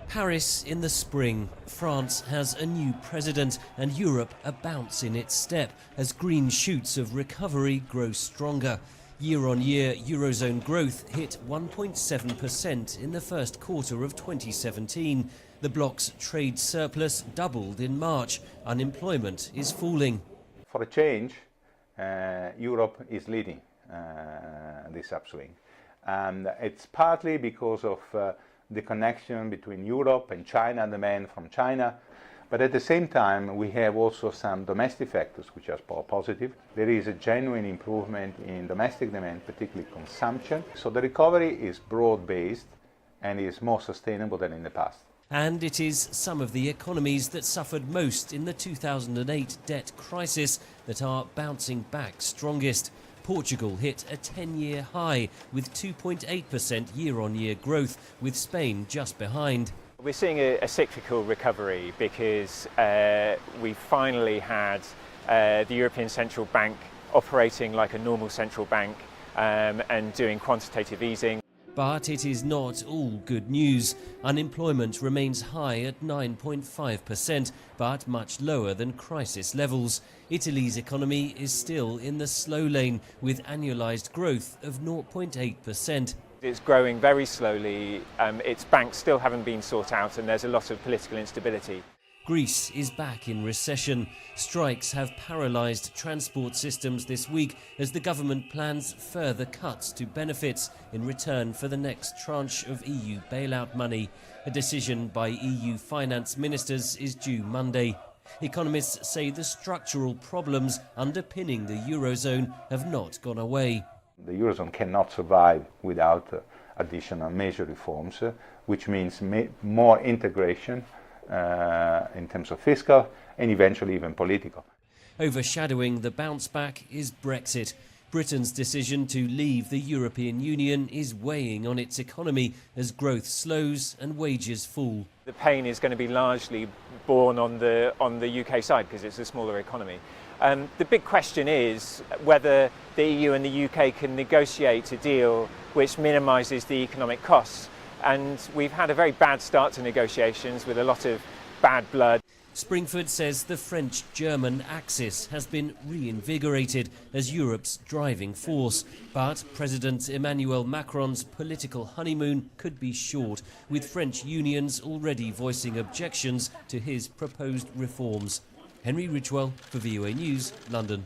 Paris in the spring. France has a new president and Europe a bounce in its step as green shoots of recovery grow stronger. Year-on-year Eurozone growth hit 1.7% in the first quarter of 2017. The bloc's trade surplus doubled in March. Unemployment is falling. For a change, Europe is leading this upswing. And it's partly because of the connection between Europe and China, demand from China. But at the same time, we have also some domestic factors which are positive. There is a genuine improvement in domestic demand, particularly consumption. So the recovery is broad-based and is more sustainable than in the past. And it is some of the economies that suffered most in the 2008 debt crisis that are bouncing back strongest. Portugal hit a 10-year high with 2.8% year-on-year growth, with Spain just behind. We're seeing a cyclical recovery because we finally had the European Central Bank operating like a normal central bank and doing quantitative easing. But it is not all good news. Unemployment remains high at 9.5%, but much lower than crisis levels. Italy's economy is still in the slow lane, with annualised growth of 0.8%. It's growing very slowly, its banks still haven't been sought out, and there's a lot of political instability. Greece is back in recession. Strikes have paralysed transport systems this week as the government plans further cuts to benefits in return for the next tranche of EU bailout money. A decision by EU finance ministers is due Monday. Economists say the structural problems underpinning the Eurozone have not gone away. The Eurozone cannot survive without additional major reforms, which means more integration in terms of fiscal and eventually even political. Overshadowing the bounce back is Brexit. Britain's decision to leave the European Union is weighing on its economy as growth slows and wages fall. The pain is going to be largely borne on the UK side because it's a smaller economy. The big question is whether the EU and the UK can negotiate a deal which minimises the economic costs. And we've had a very bad start to negotiations with a lot of bad blood. Springford says the French-German axis has been reinvigorated as Europe's driving force. But President Emmanuel Macron's political honeymoon could be short, with French unions already voicing objections to his proposed reforms. Henry Ridgwell for VOA News, London.